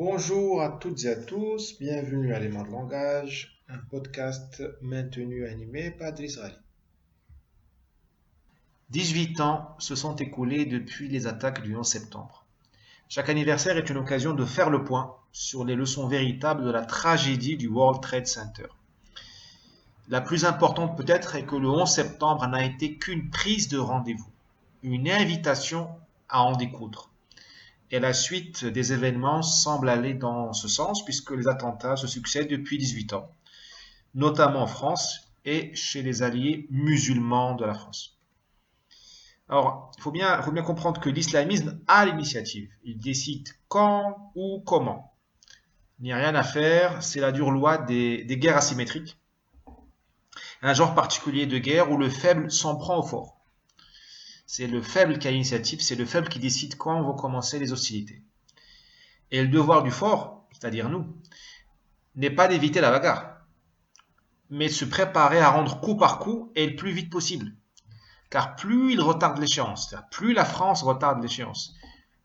Bonjour à toutes et à tous, bienvenue à Éléments de langage, un podcast maintenu et animé par Driss Ali. 18 ans se sont écoulés depuis les attaques du 11 septembre. Chaque anniversaire est une occasion de faire le point sur les leçons véritables de la tragédie du World Trade Center. La plus importante peut-être est que le 11 septembre n'a été qu'une prise de rendez-vous, une invitation à en découdre. Et la suite des événements semble aller dans ce sens puisque les attentats se succèdent depuis 18 ans, notamment en France et chez les alliés musulmans de la France. Alors, il faut bien comprendre que l'islamisme a l'initiative. Il décide quand ou comment. Il n'y a rien à faire, c'est la dure loi des guerres asymétriques, un genre particulier de guerre où le faible s'en prend au fort. C'est le faible qui a l'initiative, c'est le faible qui décide quand vont commencer les hostilités. Et le devoir du fort, c'est-à-dire nous, n'est pas d'éviter la bagarre, mais de se préparer à rendre coup par coup et le plus vite possible. Car plus il retarde l'échéance, c'est-à-dire plus la France retarde l'échéance,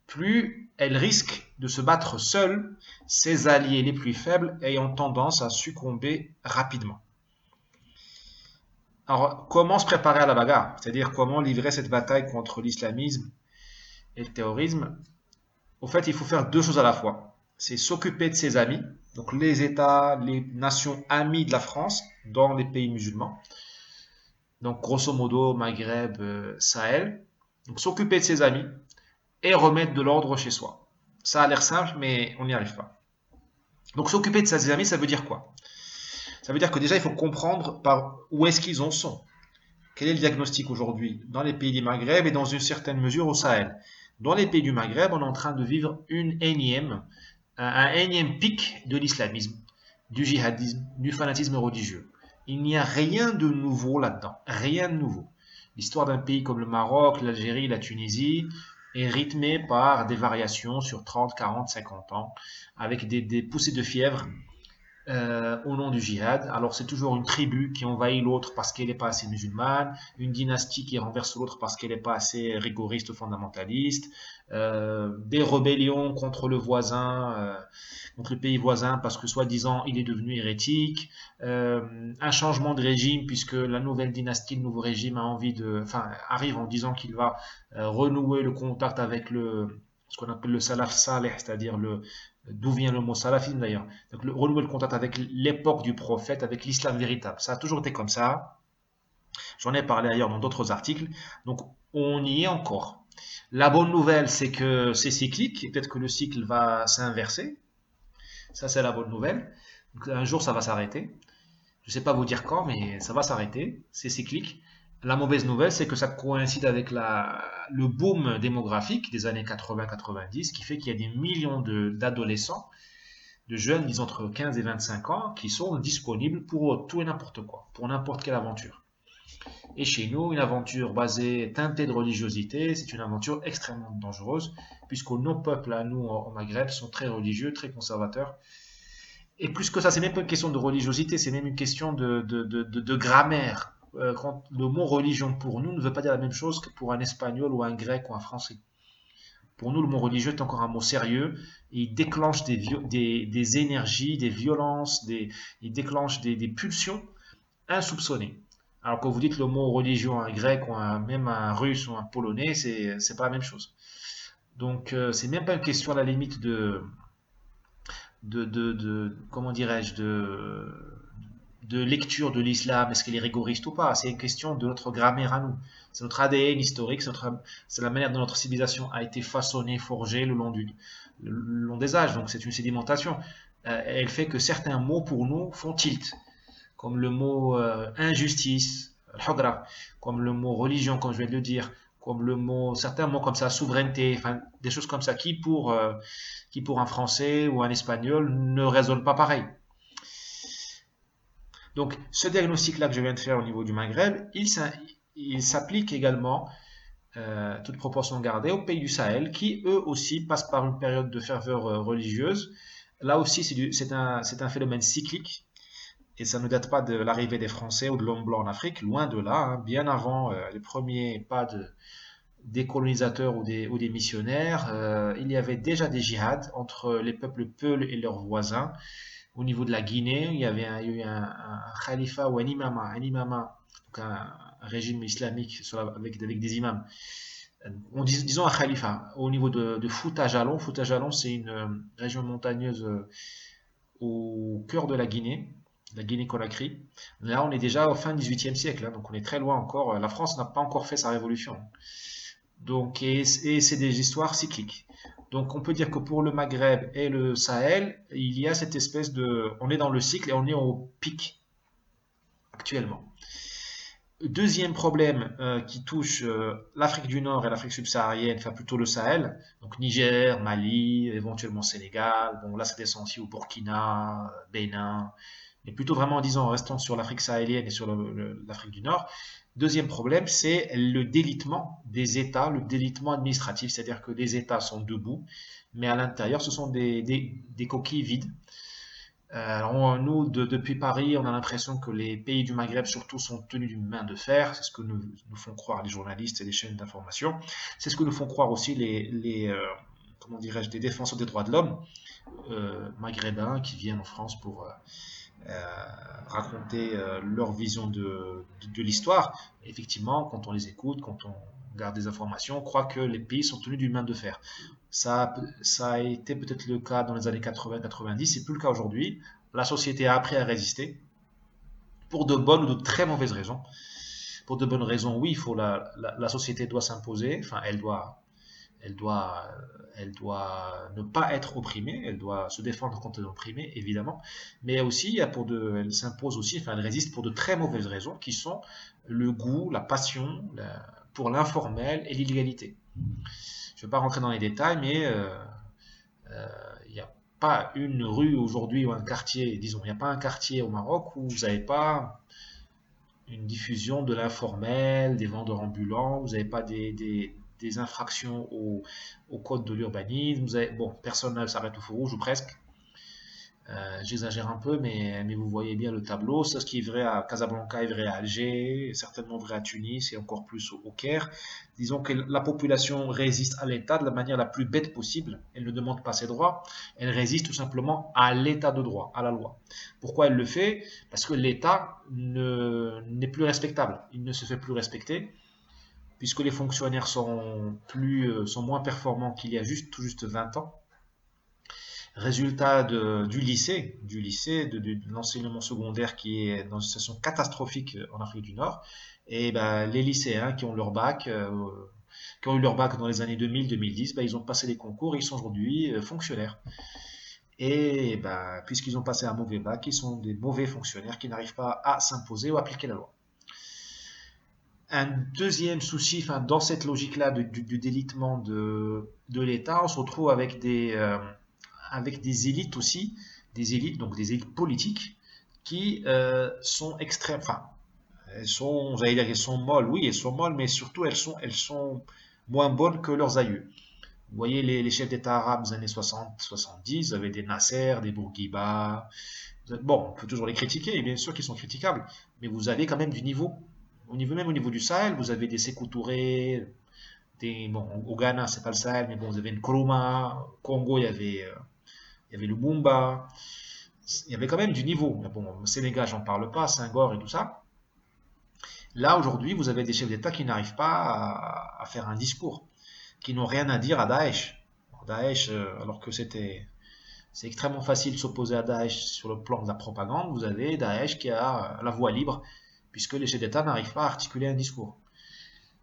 plus elle risque de se battre seule, ses alliés les plus faibles ayant tendance à succomber rapidement. Alors, comment se préparer à la bagarre? C'est-à-dire comment livrer cette bataille contre l'islamisme et le terrorisme? Au fait, il faut faire deux choses à la fois. C'est s'occuper de ses amis, donc les États, les nations amies de la France dans les pays musulmans. Donc, grosso modo, Maghreb, Sahel. Donc, s'occuper de ses amis et remettre de l'ordre chez soi. Ça a l'air simple, mais on n'y arrive pas. Donc, s'occuper de ses amis, ça veut dire quoi? Ça veut dire que déjà, il faut comprendre par où est-ce qu'ils en sont. Quel est le diagnostic aujourd'hui dans les pays du Maghreb et dans une certaine mesure au Sahel? Dans les pays du Maghreb, on est en train de vivre un énième pic de l'islamisme, du djihadisme, du fanatisme religieux. Il n'y a rien de nouveau là-dedans, rien de nouveau. L'histoire d'un pays comme le Maroc, l'Algérie, la Tunisie est rythmée par des variations sur 30, 40, 50 ans, avec des poussées de fièvre au nom du djihad. Alors c'est toujours une tribu qui envahit l'autre parce qu'elle n'est pas assez musulmane, une dynastie qui renverse l'autre parce qu'elle n'est pas assez rigoriste ou fondamentaliste, des rébellions contre le voisin, contre le pays voisin parce que soi-disant il est devenu hérétique, un changement de régime puisque la nouvelle dynastie, le nouveau régime a envie arrive en disant qu'il va renouer le contact avec ce qu'on appelle le salaf saleh, c'est-à-dire d'où vient le mot salafisme d'ailleurs. Donc renouer le contact avec l'époque du prophète, avec l'islam véritable. Ça a toujours été comme ça. J'en ai parlé ailleurs dans d'autres articles. Donc on y est encore. La bonne nouvelle, c'est que c'est cyclique et peut-être que le cycle va s'inverser. Ça, c'est la bonne nouvelle. Donc, un jour, ça va s'arrêter. Je ne sais pas vous dire quand, mais ça va s'arrêter. C'est cyclique. La mauvaise nouvelle, c'est que ça coïncide avec le boom démographique des années 80-90, qui fait qu'il y a des millions d'adolescents, de jeunes, disons entre 15 et 25 ans, qui sont disponibles pour tout et n'importe quoi, pour n'importe quelle aventure. Et chez nous, une aventure basée, teintée de religiosité, c'est une aventure extrêmement dangereuse, puisque nos peuples, à nous, au Maghreb, sont très religieux, très conservateurs. Et plus que ça, c'est même pas une question de religiosité, c'est même une question de grammaire. Quand le mot religion pour nous ne veut pas dire la même chose que pour un espagnol ou un grec ou un français. Pour nous, le mot religieux est encore un mot sérieux. Et il déclenche des énergies, des violences, il déclenche des pulsions insoupçonnées. Alors quand vous dites le mot religion à un grec ou même à un russe ou un polonais, c'est pas la même chose. Donc c'est même pas une question à la limite comment dirais-je, de lecture de l'islam, est-ce qu'elle est rigoriste ou pas? C'est une question de notre grammaire à nous. C'est notre ADN historique, c'est la manière dont notre civilisation a été façonnée, forgée le long des âges. Donc c'est une sédimentation. Elle fait que certains mots pour nous font tilt, comme le mot injustice, comme le mot religion, comme je viens de le dire, comme certains mots comme ça, souveraineté, enfin des choses comme ça qui pour un Français ou un Espagnol ne résonnent pas pareil. Donc, ce diagnostic-là que je viens de faire au niveau du Maghreb, il s'applique également, toute proportion gardée, aux pays du Sahel, qui eux aussi passent par une période de ferveur religieuse. Là aussi, c'est un phénomène cyclique, et ça ne date pas de l'arrivée des Français ou de l'homme blanc en Afrique, loin de là, hein, bien avant les premiers pas des colonisateurs ou des missionnaires, il y avait déjà des djihads entre les peuples peuls et leurs voisins. Au niveau de la Guinée, il y a eu un khalifa ou un imama, donc un régime islamique avec des imams. Disons un khalifa. Au niveau de Fouta Jalon, Fouta Jalon c'est une région montagneuse au cœur de la Guinée-Conakry. Là, on est déjà au fin du XVIIIe siècle, hein, donc on est très loin encore. La France n'a pas encore fait sa révolution. Donc, et c'est des histoires cycliques. Donc, on peut dire que pour le Maghreb et le Sahel, il y a cette espèce de, on est dans le cycle et on est au pic actuellement. Deuxième problème qui touche l'Afrique du Nord et l'Afrique subsaharienne, enfin plutôt le Sahel, donc Niger, Mali, éventuellement Sénégal, bon là ça descend aussi au Burkina, Bénin, mais plutôt vraiment disons restant sur l'Afrique sahélienne et sur l'Afrique du Nord. Deuxième problème, c'est le délitement des États, le délitement administratif, c'est-à-dire que les États sont debout, mais à l'intérieur ce sont des coquilles vides. Alors, nous, depuis Paris, on a l'impression que les pays du Maghreb, surtout, sont tenus d'une main de fer. C'est ce que nous font croire les journalistes et les chaînes d'information. C'est ce que nous font croire aussi comment dirais-je, des défenseurs des droits de l'homme maghrébins qui viennent en France pour raconter leur vision de l'histoire. Effectivement, quand on les écoute, quand on garde des informations, on croit que les pays sont tenus d'une main de fer. Ça a été peut-être le cas dans les années 80-90, c'est plus le cas aujourd'hui. La société a appris à résister pour de bonnes ou de très mauvaises raisons. Pour de bonnes raisons, oui, la société doit s'imposer, enfin, elle doit, elle doit ne pas être opprimée, elle doit se défendre contre les opprimés, évidemment, mais aussi, elle s'impose aussi, enfin, elle résiste pour de très mauvaises raisons qui sont le goût, la passion pour l'informel et l'illégalité. Je ne vais pas rentrer dans les détails, mais il n'y a pas une rue aujourd'hui ou un quartier, disons, il n'y a pas un quartier au Maroc où vous n'avez pas une diffusion de l'informel, des vendeurs ambulants, vous n'avez pas des infractions au code de l'urbanisme, bon, personne ne s'arrête au feu rouge ou presque. J'exagère un peu, mais vous voyez bien le tableau. Ce qui est vrai à Casablanca est vrai à Alger, certainement vrai à Tunis et encore plus au Caire. Disons que la population résiste à l'État de la manière la plus bête possible. Elle ne demande pas ses droits, elle résiste tout simplement à l'État de droit, à la loi. Pourquoi elle le fait? Parce que l'État n'est plus respectable, il ne se fait plus respecter, puisque les fonctionnaires sont moins performants qu'il y a tout juste 20 ans. Résultat du lycée, de l'enseignement secondaire qui est dans une situation catastrophique en Afrique du Nord. Et ben, les lycéens qui ont leur bac, qui ont eu leur bac dans les années 2000-2010, ben, ils ont passé les concours et ils sont aujourd'hui fonctionnaires. Et ben, puisqu'ils ont passé un mauvais bac, ils sont des mauvais fonctionnaires qui n'arrivent pas à s'imposer ou à appliquer la loi. Un deuxième souci, enfin, dans cette logique-là du délitement de l'État, on se retrouve avec des élites aussi, des élites, donc des élites politiques, qui sont extrêmes, enfin, j'allais dire, elles sont molles, oui, elles sont molles, mais surtout elles sont moins bonnes que leurs aïeux. Vous voyez les chefs d'État arabes des années 60-70, vous avez des Nasser, des Bourguiba. Bon, on peut toujours les critiquer, et bien sûr qu'ils sont critiquables, mais vous avez quand même du niveau. Même au niveau du Sahel, vous avez des Sékou Touré, bon, au Ghana, c'est pas le Sahel, mais bon, vous avez une Nkrumah, au Congo, il y avait le Bumba, il y avait quand même du niveau. Mais bon, au Sénégal, j'en parle pas, Senghor et tout ça. Là, aujourd'hui, vous avez des chefs d'État qui n'arrivent pas à faire un discours, qui n'ont rien à dire à Daesh. Daesh, alors que c'est extrêmement facile de s'opposer à Daesh sur le plan de la propagande, vous avez Daesh qui a la voie libre, puisque les chefs d'État n'arrivent pas à articuler un discours.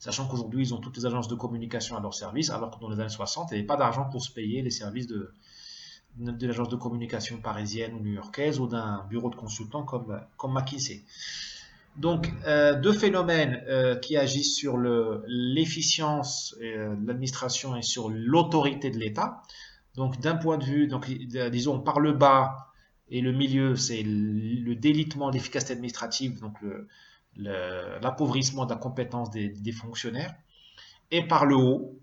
Sachant qu'aujourd'hui, ils ont toutes les agences de communication à leur service, alors que dans les années 60, il n'y avait pas d'argent pour se payer les services de l'agence de communication parisienne ou new-yorkaise ou d'un bureau de consultants comme McKinsey. Donc, deux phénomènes qui agissent sur l'efficience de l'administration et sur l'autorité de l'État. Donc, d'un point de vue, donc, disons, par le bas et le milieu, c'est le délitement de l'efficacité administrative, donc l'appauvrissement de la compétence des fonctionnaires. Et par le haut,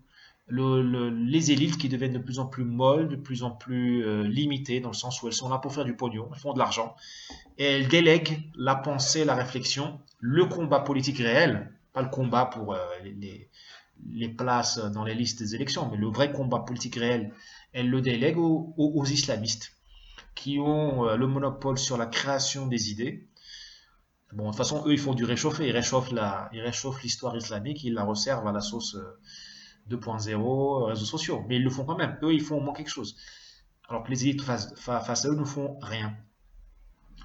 les élites qui deviennent de plus en plus molles, de plus en plus limitées, dans le sens où elles sont là pour faire du pognon, elles font de l'argent, et elles délèguent la pensée, la réflexion, le combat politique réel, pas le combat pour les places dans les listes des élections, mais le vrai combat politique réel, elle le délègue aux islamistes qui ont le monopole sur la création des idées. Bon, de toute façon, eux, ils font du réchauffé, ils réchauffent l'histoire islamique, ils la resservent à la sauce 2.0, réseaux sociaux, mais ils le font quand même. Eux, ils font au moins quelque chose. Alors que les élites face à eux ne font rien.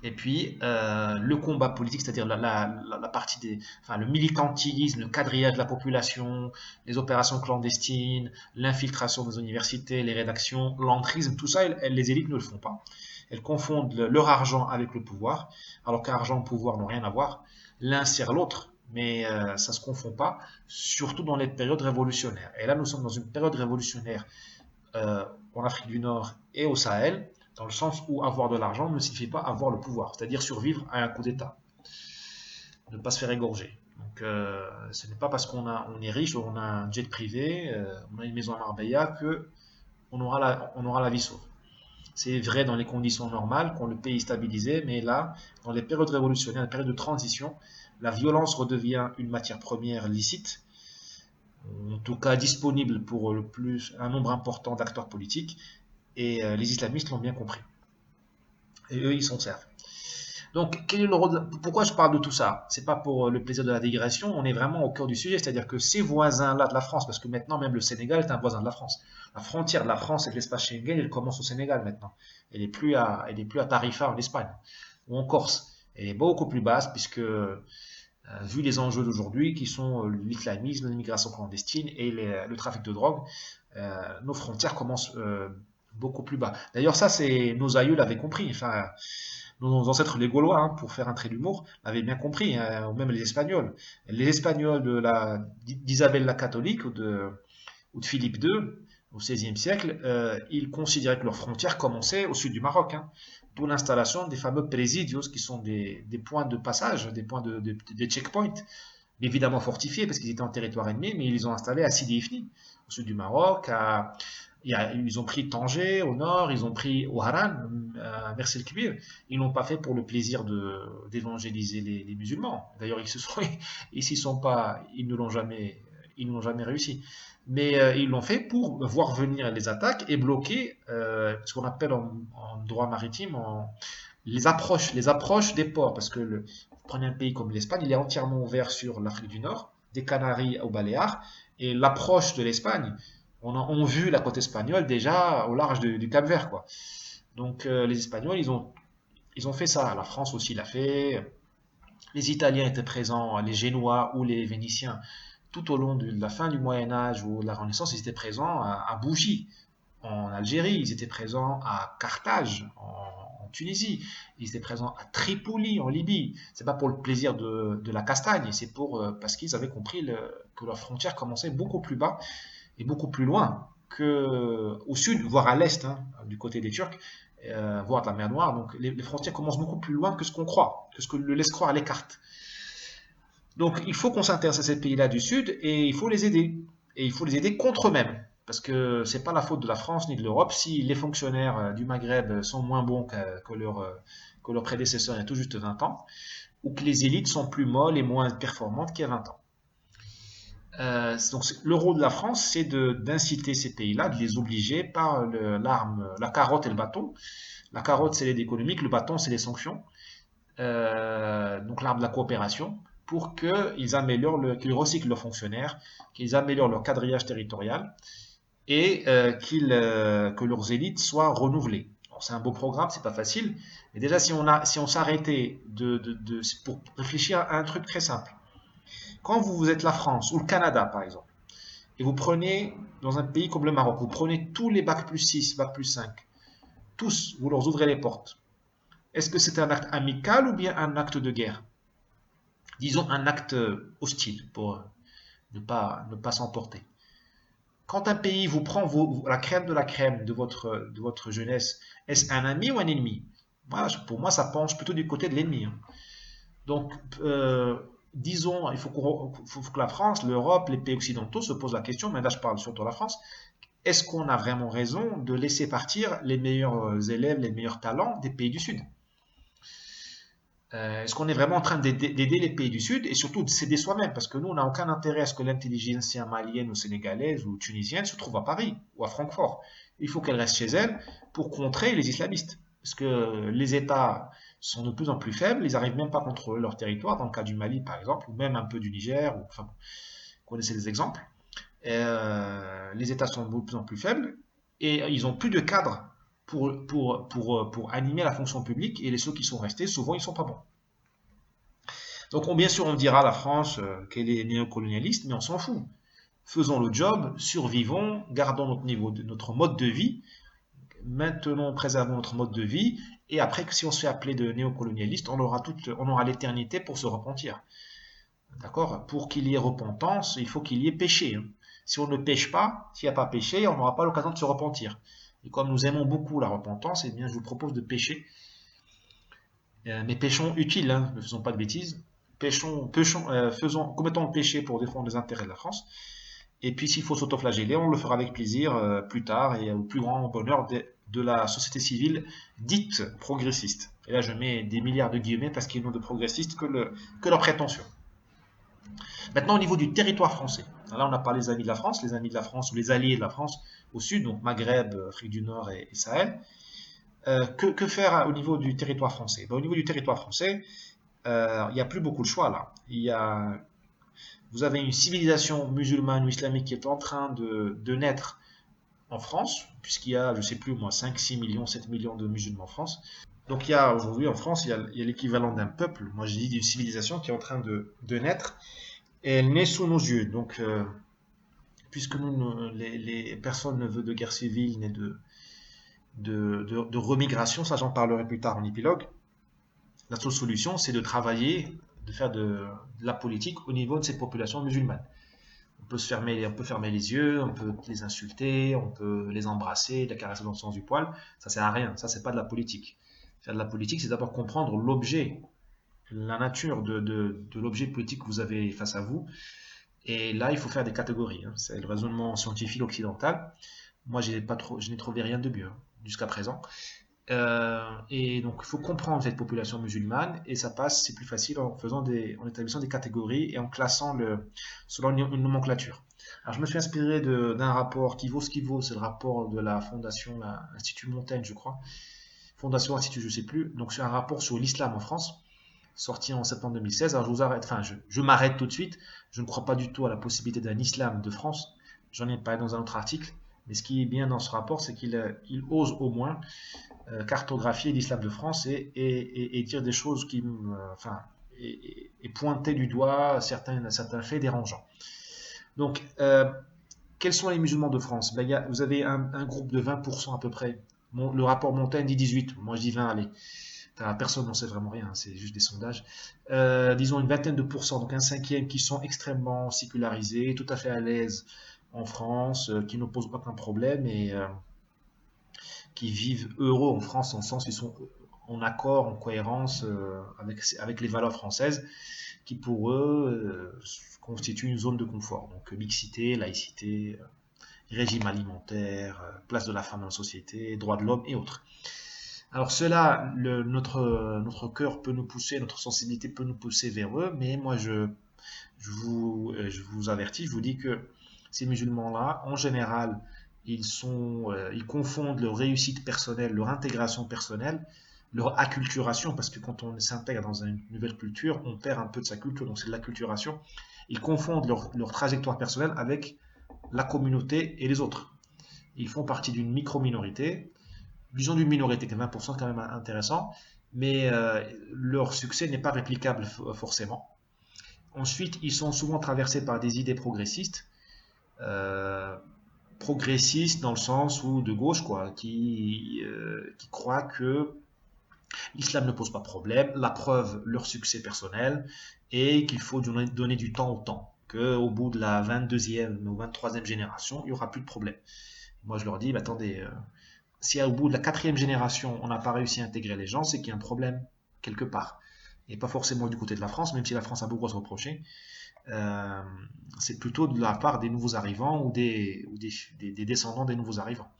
Et puis, le combat politique, c'est-à-dire la partie enfin, le militantisme, le quadrillage de la population, les opérations clandestines, l'infiltration des universités, les rédactions, l'entrisme, tout ça, les élites ne le font pas. Elles confondent leur argent avec le pouvoir, alors qu'argent et pouvoir n'ont rien à voir. L'un sert l'autre, mais ça ne se confond pas, surtout dans les périodes révolutionnaires. Et là, nous sommes dans une période révolutionnaire euh, en Afrique du Nord et au Sahel, dans le sens où avoir de l'argent ne signifie pas avoir le pouvoir, c'est-à-dire survivre à un coup d'État, ne pas se faire égorger. Donc, ce n'est pas parce on est riche, on a un jet privé, on a une maison à Marbella que on aura la vie sauve. C'est vrai dans les conditions normales, quand le pays est stabilisé, mais là, dans les périodes révolutionnaires, les périodes de transition, la violence redevient une matière première licite, en tout cas disponible pour un nombre important d'acteurs politiques, et les islamistes l'ont bien compris. Et eux, ils s'en servent. Donc, quel est le rôle pourquoi je parle de tout ça? C'est pas pour le plaisir de la digression, on est vraiment au cœur du sujet, c'est-à-dire que ces voisins-là de la France, parce que maintenant même le Sénégal est un voisin de la France. La frontière de la France et de l'espace Schengen, elle commence au Sénégal maintenant. Elle est plus à Tarifa en Espagne ou en Corse. Elle est beaucoup plus basse puisque, vu les enjeux d'aujourd'hui qui sont l'islamisme, l'immigration clandestine et le trafic de drogue, nos frontières commencent beaucoup plus bas. D'ailleurs, ça, c'est nos aïeux l'avaient compris. Enfin, nos ancêtres les Gaulois, hein, pour faire un trait d'humour, l'avaient bien compris, hein, ou même les Espagnols. Les Espagnols d'Isabelle la catholique ou de Philippe II au XVIe siècle, ils considéraient que leurs frontières commençaient au sud du Maroc, hein, d'où l'installation des fameux presidios, qui sont des points de passage, des points des checkpoints, évidemment fortifiés parce qu'ils étaient en territoire ennemi, mais ils les ont installés à Sidi Ifni, au sud du Maroc, ils ont pris Tanger au nord, ils ont pris Oharan, vers El Kbir. Ils l'ont pas fait pour le plaisir d'évangéliser les musulmans. D'ailleurs, ils s'y sont pas, ils ne l'ont jamais réussi. Mais ils l'ont fait pour voir venir les attaques et bloquer ce qu'on appelle en droit maritime les approches des ports. Parce que vous prenez un pays comme l'Espagne, il est entièrement ouvert sur l'Afrique du Nord, des Canaries aux Baléares, et l'approche de l'Espagne, on vu la côte espagnole déjà au large du Cap-Vert, quoi. Donc les Espagnols, ils ont fait ça. La France aussi l'a fait. Les Italiens étaient présents, les Génois ou les Vénitiens, tout au long de la fin du Moyen Âge ou de la Renaissance, ils étaient présents à Bougie, en Algérie, ils étaient présents à Carthage, en Tunisie, ils étaient présents à Tripoli, en Libye. C'est pas pour le plaisir de la castagne, c'est parce qu'ils avaient compris que leurs frontières commençaient beaucoup plus bas et beaucoup plus loin au sud, voire à l'est, hein, du côté des Turcs, voire de la mer Noire. Donc les frontières commencent beaucoup plus loin que ce qu'on croit, que ce que le laisse croire à les cartes. Donc il faut qu'on s'intéresse à ces pays-là du Sud et il faut les aider. Et il faut les aider contre eux-mêmes. Parce que c'est pas la faute de la France ni de l'Europe si les fonctionnaires du Maghreb sont moins bons que leurs prédécesseurs il y a tout juste 20 ans, ou que les élites sont plus molles et moins performantes qu'il y a 20 ans. Donc le rôle de la France, c'est d'inciter ces pays-là, de les obliger par l'arme, la carotte et le bâton. La carotte, c'est l'aide économique, le bâton, c'est les sanctions. Donc l'arme de la coopération, pour qu'ils recyclent leurs fonctionnaires, qu'ils améliorent leur quadrillage territorial et que leurs élites soient renouvelées. C'est un beau programme, c'est pas facile, mais déjà si on s'arrêtait pour réfléchir à un truc très simple. Quand vous êtes la France ou le Canada par exemple, et vous prenez dans un pays comme le Maroc, vous prenez tous les bac plus 6, bac plus 5, tous, vous leur ouvrez les portes. Est-ce que c'est un acte amical ou bien un acte de guerre? Disons un acte hostile pour ne pas s'emporter. Quand un pays vous prend la crème de la crème de votre jeunesse, est-ce un ami ou un ennemi? Pour moi, ça penche plutôt du côté de l'ennemi, hein. Donc, disons, faut que la France, l'Europe, les pays occidentaux se posent la question, mais là je parle surtout de la France, est-ce qu'on a vraiment raison de laisser partir les meilleurs élèves, les meilleurs talents des pays du Sud? Est-ce qu'on est vraiment en train d'aider les pays du Sud et surtout de s'aider soi-même? Parce que nous, on n'a aucun intérêt à ce que l'intelligentsia malienne ou sénégalaise ou tunisienne se trouve à Paris ou à Francfort. Il faut qu'elle reste chez elle pour contrer les islamistes. Parce que les États sont de plus en plus faibles, ils n'arrivent même pas à contrôler leur territoire, dans le cas du Mali par exemple, ou même un peu du Niger, ou, enfin, vous connaissez les exemples. Les États sont de plus en plus faibles et ils n'ont plus de cadre pour animer la fonction publique et les ceux qui sont restés, souvent, ils sont pas bons. Donc, bien sûr, on dira à la France qu'elle est néocolonialiste, mais on s'en fout. Faisons le job, survivons, gardons notre niveau, notre mode de vie, maintenons, préservons notre mode de vie, et après, si on se fait appeler de néocolonialiste, on aura l'éternité pour se repentir. D'accord? Pour qu'il y ait repentance, il faut qu'il y ait péché, hein. Si on ne pêche pas, s'il n'y a pas péché, on n'aura pas l'occasion de se repentir. Et comme nous aimons beaucoup la repentance, eh bien, je vous propose de pécher. Mais péchons utile, hein, ne faisons pas de bêtises. Commettons le péché pour défendre les intérêts de la France. Et puis, s'il faut s'autoflageller, on le fera avec plaisir plus tard et au plus grand bonheur de la société civile dite progressiste. Et là, je mets des milliards de guillemets parce qu'ils n'ont de progressistes que leur prétention. Maintenant, au niveau du territoire français. Là, on a parlé des amis de la France, les amis de la France ou les alliés de la France au sud, donc Maghreb, Afrique du Nord et Sahel. Que faire au niveau du territoire français? Au niveau du territoire français, il n'y a plus beaucoup de choix là. Vous avez une civilisation musulmane ou islamique qui est en train de naître en France, puisqu'il y a, je ne sais plus moi, 5, 6 millions, 7 millions de musulmans en France. Donc il y a aujourd'hui en France, il y a l'équivalent d'un peuple, moi je dis d'une civilisation qui est en train de naître, et elle naît sous nos yeux. Donc, puisque les personnes ne veulent de guerre civile ni de remigration, ça j'en parlerai plus tard en épilogue, la seule solution c'est de travailler, de faire de la politique au niveau de cette population musulmane. On peut fermer les yeux, on peut les insulter, on peut les embrasser, les caresser dans le sens du poil. Ça sert à rien. Ça, c'est pas de la politique. Faire de la politique, c'est d'abord comprendre l'objet, la nature de l'objet politique que vous avez face à vous. Et là, il faut faire des catégories, hein. C'est le raisonnement scientifique occidental. Moi, je n'ai trouvé rien de mieux, hein, jusqu'à présent. Et donc, il faut comprendre cette population musulmane, et ça passe, c'est plus facile en établissant des catégories et en classant selon une nomenclature. Alors, je me suis inspiré d'un rapport qui vaut ce qu'il vaut, c'est le rapport de la fondation, l'Institut Montaigne, je crois. Fondation Institut, je sais plus. Donc, c'est un rapport sur l'islam en France, sorti en septembre 2016. Alors, je vous arrête, enfin, je m'arrête tout de suite. Je ne crois pas du tout à la possibilité d'un islam de France. J'en ai parlé dans un autre article. Mais ce qui est bien dans ce rapport, c'est qu'il ose au moins cartographier l'islam de France et dire des choses enfin, et pointer du doigt certains faits dérangeants. Donc, quels sont les musulmans de France? Vous avez un groupe de 20% à peu près. Le rapport Montaigne dit 18, moi je dis 20, allez. Personne n'en sait vraiment rien, c'est juste des sondages. Disons une vingtaine de pourcents, donc un cinquième qui sont extrêmement sécularisés, tout à fait à l'aise en France, qui ne posent aucun problème et qui vivent heureux en France, en sens ils sont en accord, en cohérence avec les valeurs françaises, qui pour eux constituent une zone de confort. Donc mixité, laïcité, régime alimentaire, place de la femme dans la société, droits de l'homme et autres. Alors cela, notre cœur peut nous pousser, notre sensibilité peut nous pousser vers eux, mais moi je vous avertis, je vous dis que ces musulmans-là, en général, ils confondent leur réussite personnelle, leur intégration personnelle, leur acculturation, parce que quand on s'intègre dans une nouvelle culture, on perd un peu de sa culture, donc c'est de l'acculturation. Ils confondent leur trajectoire personnelle avec la communauté et les autres. Ils font partie d'une micro-minorité, disons d'une minorité, 20% c'est quand même intéressant, mais leur succès n'est pas réplicable forcément. Ensuite, ils sont souvent traversés par des idées progressistes, euh, progressistes dans le sens où de gauche, quoi, qui croient que l'islam ne pose pas de problème, la preuve, leur succès personnel, et qu'il faut donner du temps au temps, qu'au bout de la 22e ou 23e génération, il n'y aura plus de problème. Moi, je leur dis, attendez, si au bout de la 4e génération, on n'a pas réussi à intégrer les gens, c'est qu'il y a un problème quelque part. Et pas forcément du côté de la France, même si la France a beaucoup à se reprocher. Euh, c'est plutôt de la part des nouveaux arrivants ou des descendants des nouveaux arrivants.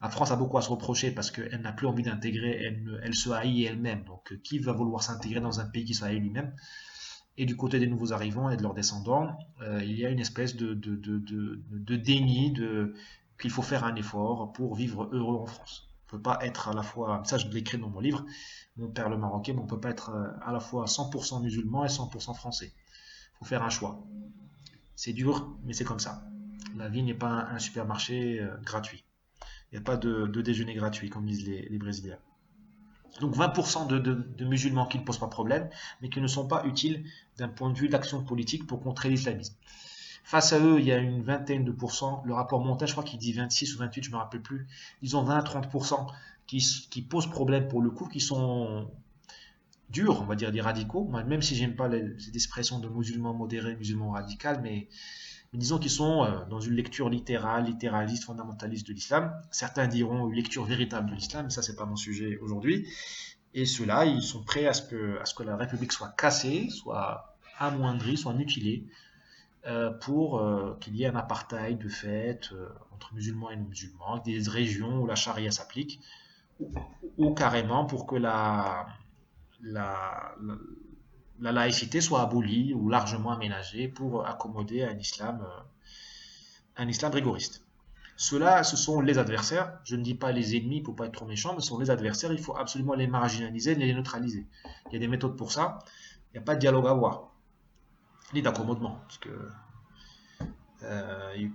La France a beaucoup à se reprocher parce qu'elle n'a plus envie d'intégrer, elle se haït elle-même. Donc, qui va vouloir s'intégrer dans un pays qui se haït lui-même? Et du côté des nouveaux arrivants et de leurs descendants, il y a une espèce de déni qu'il faut faire un effort pour vivre heureux en France. On ne peut pas être à la fois, ça je l'écris dans mon livre, Mon père le Marocain, mais on ne peut pas être à la fois 100% musulman et 100% français. Il faut faire un choix. C'est dur, mais c'est comme ça. La vie n'est pas un supermarché gratuit. Il n'y a pas de déjeuner gratuit, comme disent les Brésiliens. Donc 20% de musulmans qui ne posent pas problème, mais qui ne sont pas utiles d'un point de vue d'action politique pour contrer l'islamisme. Face à eux, il y a une vingtaine de pourcents. Le rapport montage, je crois qu'il dit 26 ou 28, je ne me rappelle plus. Ils ont 20-30% qui posent problème pour le coup, qui sont durs, on va dire des radicaux. Moi, même si j'aime pas cette expression de musulmans modérés, musulmans radicaux, mais disons qu'ils sont dans une lecture littérale, littéraliste, fondamentaliste de l'islam. Certains diront une lecture véritable de l'islam, mais ça, c'est pas mon sujet aujourd'hui. Et ceux-là, ils sont prêts à ce que la République soit cassée, soit amoindrie, soit mutilée, pour qu'il y ait un apartheid de fait entre musulmans et non-musulmans, des régions où la charia s'applique, ou, ou carrément pour que la, la, la laïcité soit abolie ou largement aménagée pour accommoder un islam rigoriste. Ceux-là, ce sont les adversaires. Je ne dis pas les ennemis pour pas être trop méchant, mais ce sont les adversaires. Il faut absolument les marginaliser, les neutraliser. Il y a des méthodes pour ça. Il n'y a pas de dialogue à avoir, ni d'accommodement. Parce que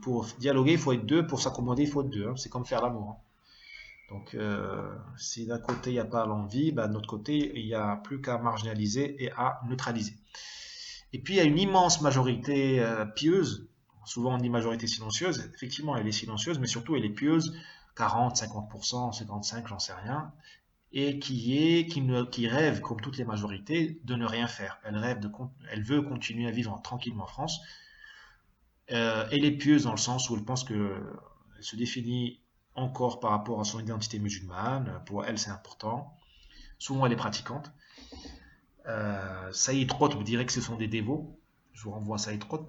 pour dialoguer, il faut être deux. Pour s'accommoder, il faut être deux. Hein. C'est comme faire l'amour. Hein. Donc, si d'un côté il n'y a pas l'envie, bah, de l'autre côté, il n'y a plus qu'à marginaliser et à neutraliser. Et puis, il y a une immense majorité pieuse. Souvent, on dit majorité silencieuse. Effectivement, elle est silencieuse, mais surtout, elle est pieuse. 40, 50%, 55, j'en sais rien. Et qui rêve, comme toutes les majorités, de ne rien faire. Elle veut continuer à vivre tranquillement en France. Elle est pieuse dans le sens où elle pense qu'elle se définit encore par rapport à son identité musulmane. Pour elle, c'est important. Souvent, elle est pratiquante. Saïd Qutb dirait que ce sont des dévots. Je vous renvoie à Saïd Qutb.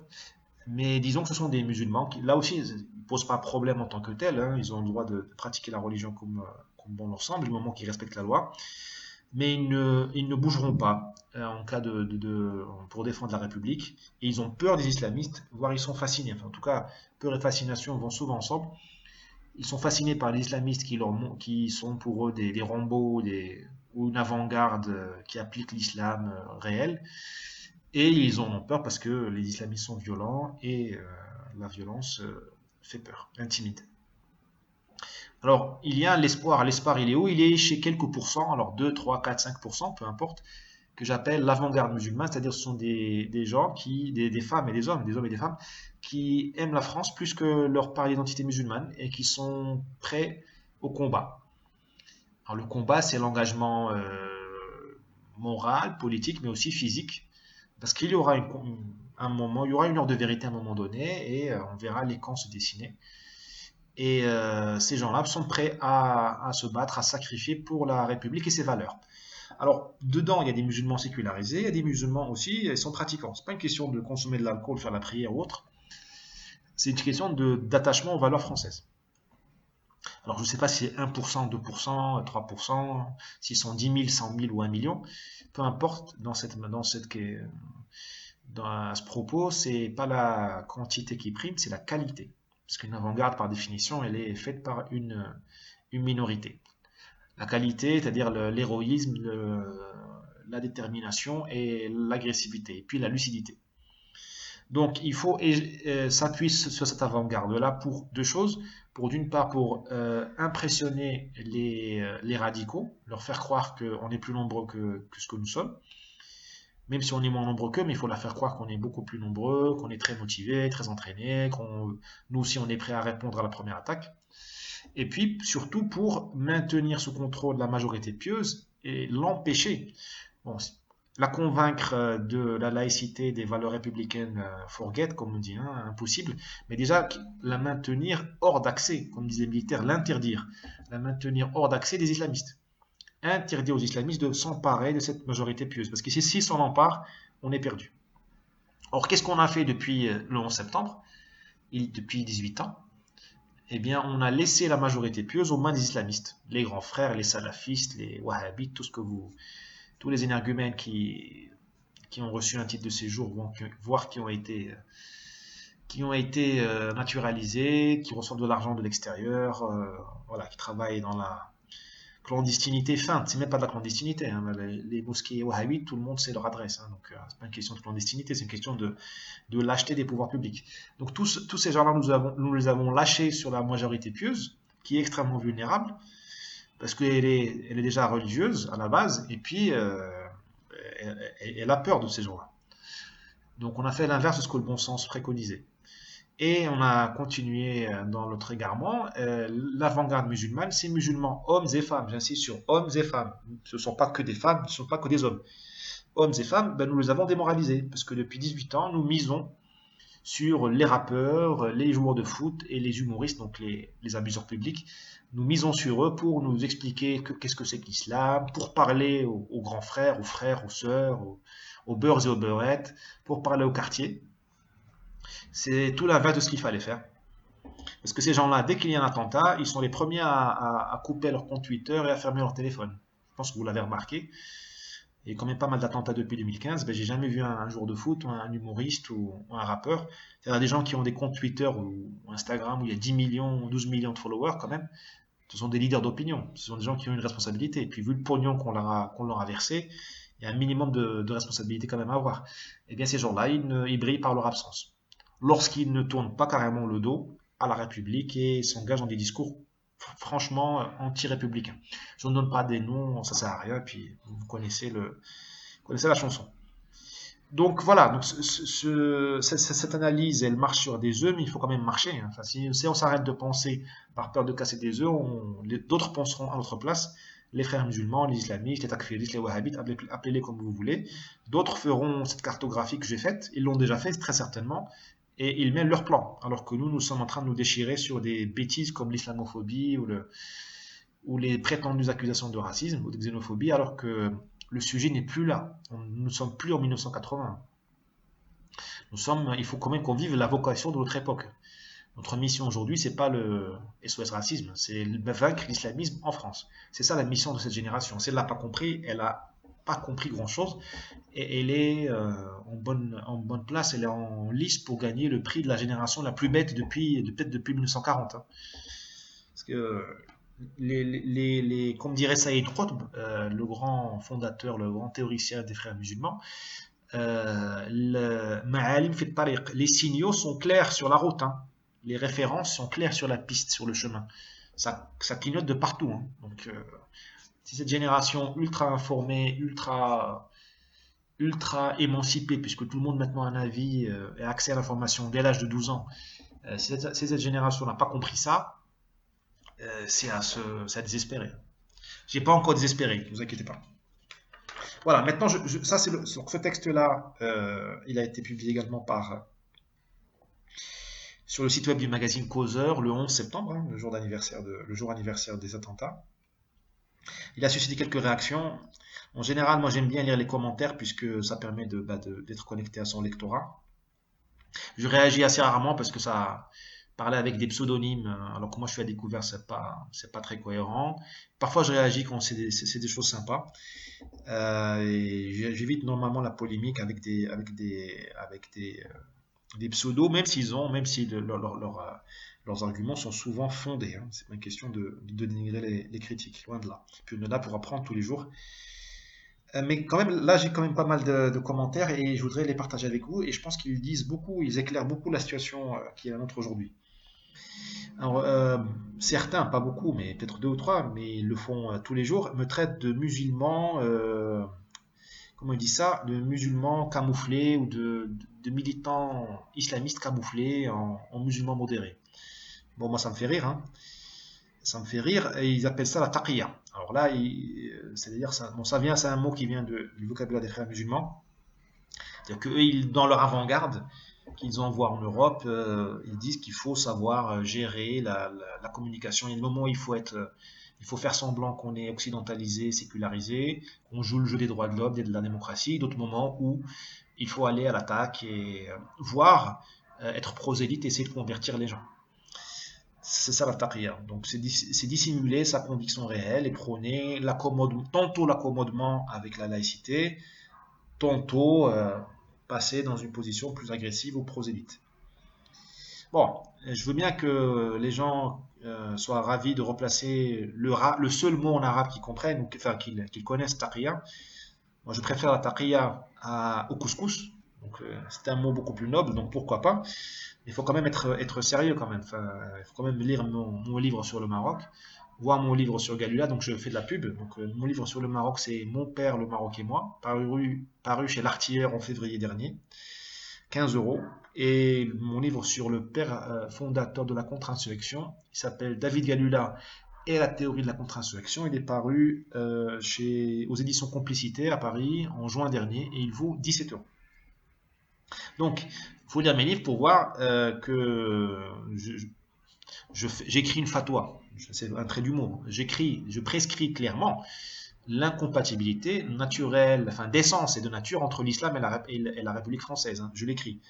Mais disons que ce sont des musulmans qui, là aussi, ils ne posent pas problème en tant que tels. Hein. Ils ont le droit de pratiquer la religion comme bon leur semble, du moment qu'ils respectent la loi. Mais ils ne bougeront pas en cas pour défendre la République. Et ils ont peur des islamistes, voire ils sont fascinés. Enfin, en tout cas, peur et fascination vont souvent ensemble. Ils sont fascinés par les islamistes qui sont pour eux des Rambo ou une avant-garde qui applique l'islam réel. Et ils en ont peur parce que les islamistes sont violents et la violence fait peur, intimide. Alors, il y a l'espoir. L'espoir, il est où? Il est chez quelques pourcents, alors 2, 3, 4, 5%, peu importe, que j'appelle l'avant-garde musulmane, c'est-à-dire ce sont des gens des femmes et des hommes et des femmes, qui aiment la France plus que leur part d'identité musulmane et qui sont prêts au combat. Alors, le combat, c'est l'engagement moral, politique, mais aussi physique. Parce qu'il y aura un moment, il y aura une heure de vérité à un moment donné et on verra les camps se dessiner. Et ces gens-là sont prêts à se battre, à sacrifier pour la République et ses valeurs. Alors, dedans, il y a des musulmans sécularisés, il y a des musulmans aussi, ils sont pratiquants. C'est pas une question de consommer de l'alcool, faire la prière ou autre. C'est une question d'attachement aux valeurs françaises. Alors, je ne sais pas si c'est 1%, 2%, 3%, s'ils sont 10 000, 100 000 ou 1 million. Peu importe, à ce propos, c'est pas la quantité qui prime, c'est la qualité. Parce qu'une avant-garde, par définition, elle est faite par une minorité. La qualité, c'est-à-dire l'héroïsme, la détermination et l'agressivité, et puis la lucidité. Donc, il faut s'appuyer sur cette avant-garde-là pour deux choses. D'une part, pour impressionner les radicaux, leur faire croire qu'on est plus nombreux que ce que nous sommes. Même si on est moins nombreux qu'eux, mais il faut leur faire croire qu'on est beaucoup plus nombreux, qu'on est très motivés, très entraînés, nous aussi on est prêt à répondre à la première attaque. Et puis, surtout pour maintenir ce contrôle de la majorité pieuse et l'empêcher. Bon, la convaincre de la laïcité, des valeurs républicaines, forget, comme on dit, hein, impossible. Mais déjà, la maintenir hors d'accès, comme disaient les militaires, l'interdire. La maintenir hors d'accès des islamistes. Interdire aux islamistes de s'emparer de cette majorité pieuse. Parce que s'ils s'en emparent, on est perdu. Or, qu'est-ce qu'on a fait depuis le 11 septembre, depuis 18 ans? eh bien, on a laissé la majorité pieuse aux mains des islamistes, les grands frères, les salafistes, les wahhabites, tous les énergumènes qui ont reçu un titre de séjour, voire qui ont été naturalisés, qui reçoivent de l'argent de l'extérieur, voilà, qui travaillent dans la clandestinité feinte. C'est même pas de la clandestinité, hein. Les mosquées wahhabites, tout le monde sait leur adresse, hein. Donc, c'est pas une question de clandestinité, c'est une question de lâcheté des pouvoirs publics. Donc, tous ces gens-là, nous les avons lâchés sur la majorité pieuse, qui est extrêmement vulnérable, parce elle est déjà religieuse à la base, et puis elle a peur de ces gens-là. Donc, on a fait l'inverse de ce que le bon sens préconisait. Et on a continué dans notre égarement. L'avant-garde musulmane, c'est musulmans, hommes et femmes. J'insiste sur hommes et femmes. Ce ne sont pas que des femmes, ce ne sont pas que des hommes. Hommes et femmes, ben, nous les avons démoralisés. Parce que depuis 18 ans, nous misons sur les rappeurs, les joueurs de foot et les humoristes, donc les abuseurs publics. Nous misons sur eux pour nous expliquer qu'est-ce que c'est que l'islam, pour parler aux grands frères, aux sœurs, aux beurres et aux beurrettes, pour parler au quartier. C'est tout l'inverse de ce qu'il fallait faire. Parce que ces gens-là, dès qu'il y a un attentat, ils sont les premiers à couper leur compte Twitter et à fermer leur téléphone. Je pense que vous l'avez remarqué. Il y a quand même pas mal d'attentats depuis 2015. Ben, j'ai jamais vu un joueur de foot, ou un humoriste ou un rappeur. Il y a des gens qui ont des comptes Twitter ou Instagram où il y a 10 millions ou 12 millions de followers quand même. Ce sont des leaders d'opinion. Ce sont des gens qui ont une responsabilité. Et puis vu le pognon qu'on leur a versé, il y a un minimum de responsabilité quand même à avoir. Et bien ces gens-là, ils brillent par leur absence. Lorsqu'ils ne tournent pas carrément le dos à la République et s'engagent dans des discours franchement anti-républicains. Je ne donne pas des noms, ça sert à rien, puis vous connaissez la chanson. Donc voilà, donc cette analyse, elle marche sur des œufs, mais il faut quand même marcher, hein. Enfin, si on s'arrête de penser par peur de casser des œufs, d'autres penseront à notre place. Les frères musulmans, les islamistes, les takfiristes, les wahhabites, appelez-les comme vous voulez. D'autres feront cette cartographie que j'ai faite, ils l'ont déjà fait très certainement, et ils mènent leur plan. Alors que nous sommes en train de nous déchirer sur des bêtises comme l'islamophobie ou les prétendues accusations de racisme ou de xénophobie, alors que le sujet n'est plus là. Nous ne sommes plus en 1980. Il faut quand même qu'on vive la vocation de notre époque. Notre mission aujourd'hui, c'est pas le SOS racisme, c'est vaincre l'islamisme en France. C'est ça la mission de cette génération. Si elle l'a pas compris, elle a pas compris grand-chose et elle est en bonne place, elle est en lice pour gagner le prix de la génération la plus bête peut-être depuis 1940, hein. Parce que comme dirait Saïd Qutb, le grand fondateur, le grand théoricien des frères musulmans, les signaux sont clairs sur la route, hein. Les références sont claires sur la piste, sur le chemin. Ça clignote de partout, hein. Donc, si cette génération ultra informée, ultra émancipée, puisque tout le monde maintenant a un avis et a accès à l'information dès l'âge de 12 ans, si cette génération n'a pas compris ça, c'est à désespérer. J'ai pas encore désespéré, ne vous inquiétez pas. Voilà, maintenant, ça c'est donc ce texte-là, il a été publié également sur le site web du magazine Causeur le 11 septembre, hein, le jour anniversaire des attentats. Il a suscité quelques réactions. En général, moi j'aime bien lire les commentaires puisque ça permet d'être connecté à son lectorat. Je réagis assez rarement parce que ça parler avec des pseudonymes, alors que moi je suis à découvert, c'est pas très cohérent. Parfois je réagis quand c'est des choses sympas. Et j'évite normalement la polémique des pseudos, même si leurs arguments sont souvent fondés, hein. C'est pas une question de dénigrer les critiques, loin de là. Puis on est là pour apprendre tous les jours. Mais quand même, là, j'ai quand même pas mal de commentaires et je voudrais les partager avec vous. Et je pense qu'ils disent beaucoup, ils éclairent beaucoup la situation qui est la nôtre aujourd'hui. Alors, certains, pas beaucoup, mais peut-être deux ou trois, mais ils le font tous les jours, me traitent de musulmans, comment on dit ça, de musulmans camouflés ou de militants islamistes camouflés en musulmans modérés. Bon, moi, ça me fait rire, hein. Ça me fait rire, et ils appellent ça la taqiyya. Alors là, c'est-à-dire, c'est un mot qui vient du vocabulaire des frères musulmans. C'est-à-dire qu'eux, dans leur avant-garde, qu'ils envoient en Europe, ils disent qu'il faut savoir gérer la communication. Il y a des moments où il faut faire semblant qu'on est occidentalisé, sécularisé, qu'on joue le jeu des droits de l'homme et de la démocratie. D'autres moments où il faut aller à l'attaque et voire être prosélyte et essayer de convertir les gens. C'est ça la taqiyya. Donc c'est dissimuler sa conviction réelle et prôner tantôt l'accommodement avec la laïcité, tantôt passer dans une position plus agressive ou prosélyte. Bon, je veux bien que les gens soient ravis de replacer le seul mot en arabe qu'ils comprennent, ou enfin qu'ils connaissent, taqiyya. Moi, je préfère la taqiyya au couscous. Donc, c'est un mot beaucoup plus noble, donc pourquoi pas. Il faut quand même être sérieux quand même. Enfin, il faut quand même lire mon livre sur le Maroc, voir mon livre sur Galula. Donc, je fais de la pub. Donc, mon livre sur le Maroc, c'est Mon père, le Maroc et moi, paru chez l'Artilleur en février dernier. 15 €. Et mon livre sur le père fondateur de la contre-insurrection, il s'appelle David Galula et la théorie de la contre-insurrection. Il est paru aux éditions Complicité à Paris en juin dernier et il vaut 17 €. Donc, il faut lire mes livres pour voir que j'écris une fatwa. C'est un trait d'humour. Je prescris clairement l'incompatibilité naturelle, enfin d'essence et de nature entre l'islam et la République française. Hein. Je l'écris.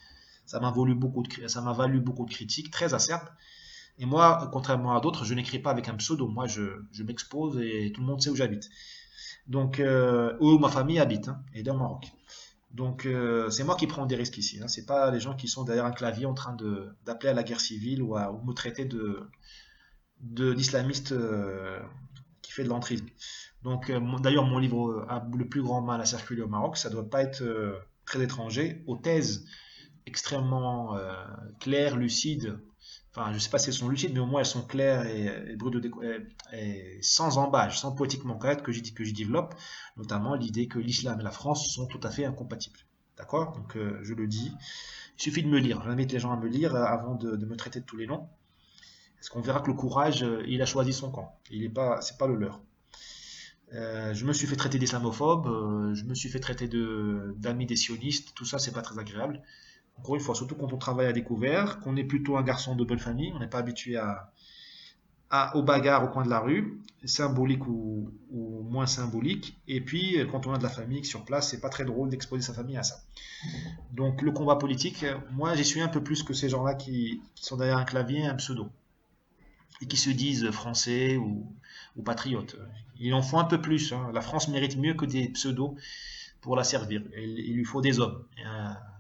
Ça m'a valu beaucoup de critiques très acerbes. Et moi, contrairement à d'autres, je n'écris pas avec un pseudo. Moi, je m'expose et tout le monde sait où j'habite. Donc, où ma famille habite, hein, et dans le Maroc. Donc, c'est moi qui prends des risques ici. Hein. C'est pas les gens qui sont derrière un clavier en train d'appeler à la guerre civile ou me traiter d'islamiste qui fait de l'entrisme. Donc, d'ailleurs, mon livre a le plus grand mal à circuler au Maroc. Ça doit pas être très étranger aux thèses extrêmement claires, lucides. Enfin, je sais pas si elles sont lucides, mais au moins elles sont claires et brutes et sans embâche, sans poétiquement correct que j'y développe, notamment l'idée que l'islam et la France sont tout à fait incompatibles. D'accord? Donc, je le dis. Il suffit de me lire. J'invite les gens à me lire avant de me traiter de tous les noms. Parce qu'on verra que le courage, il a choisi son camp. C'est pas le leur. Je me suis fait traiter d'islamophobe, je me suis fait traiter d'amis des sionistes, tout ça c'est pas très agréable. Encore une fois, surtout quand on travaille à découvert, qu'on est plutôt un garçon de bonne famille, on n'est pas habitué aux bagarres au coin de la rue, symbolique ou moins symbolique. Et puis quand on a de la famille sur place, c'est pas très drôle d'exposer sa famille à ça. Donc le combat politique, moi j'y suis un peu plus que ces gens-là qui sont derrière un clavier et un pseudo et qui se disent français ou patriotes. Il en faut un peu plus. Hein. La France mérite mieux que des pseudos pour la servir. Il lui faut des hommes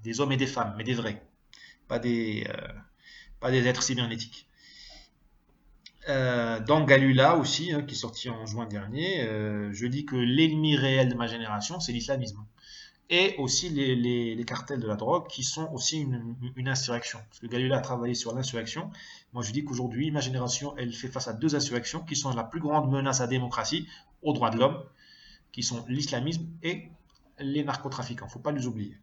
et des femmes, mais des vrais, pas pas des êtres cybernétiques. Dans Galula aussi, hein, qui est sorti en juin dernier, je dis que l'ennemi réel de ma génération, c'est l'islamisme. Et aussi les cartels de la drogue, qui sont aussi une insurrection. Parce que Galula a travaillé sur l'insurrection. Moi, je dis qu'aujourd'hui, ma génération, elle fait face à deux insurrections qui sont la plus grande menace à la démocratie, aux droits de l'homme, qui sont l'islamisme et les narcotrafiquants. Il ne faut pas les oublier.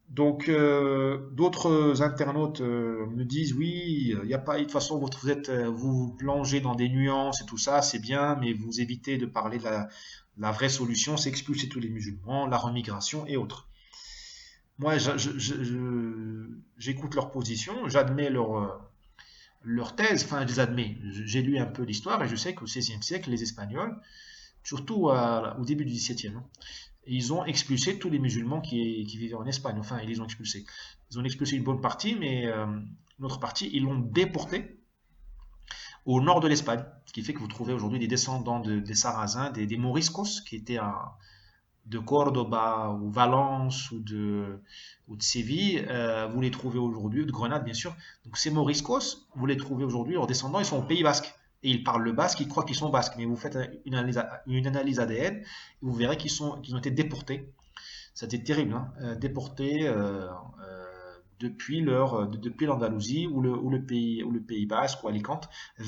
Donc, d'autres internautes me disent oui, il y a pas, de toute façon, vous plongez dans des nuances et tout ça, c'est bien, mais vous évitez de parler de la vraie solution, c'est expulser tous les musulmans, la remigration et autres. Moi, j'écoute leur position, j'admets leur thèse, enfin, je les admets. J'ai lu un peu l'histoire et je sais qu'au XVIe siècle, les Espagnols, surtout au début du XVIIe, hein, ils ont expulsé tous les musulmans qui vivaient en Espagne. Enfin, ils les ont expulsés. Ils ont expulsé une bonne partie, mais une autre partie, ils l'ont déporté au nord de l'Espagne. Ce qui fait que vous trouvez aujourd'hui des descendants des Sarrasins, des Moriscos, qui étaient de Cordoba ou Valence ou de Séville. Vous les trouvez aujourd'hui, de Grenade bien sûr. Donc ces Moriscos, vous les trouvez aujourd'hui, leurs descendants, ils sont au Pays Basque. Et ils parlent le basque, ils croient qu'ils sont basques. Mais vous faites une analyse ADN, et vous verrez qu'ils ont été déportés. C'était terrible, hein, déportés depuis l'Andalousie ou le pays basque ou Alicante ou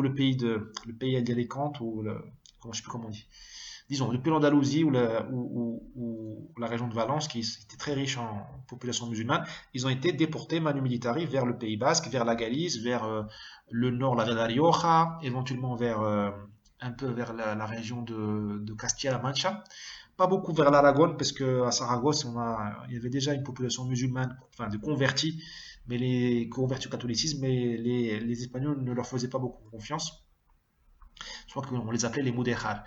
le pays d'Alicante je sais plus comment on dit. Disons, depuis l'Andalousie ou la région de Valence, qui était très riche en population musulmane, ils ont été déportés manu militari vers le Pays Basque, vers la Galice, vers le nord, la Rioja, éventuellement un peu vers la région de Castilla-La Mancha. Pas beaucoup vers l'Aragon, parce qu'à Saragosse, il y avait déjà une population musulmane, enfin de convertis, mais les convertis au catholicisme, mais les Espagnols ne leur faisaient pas beaucoup confiance. Je crois qu'on les appelait les mudéjar.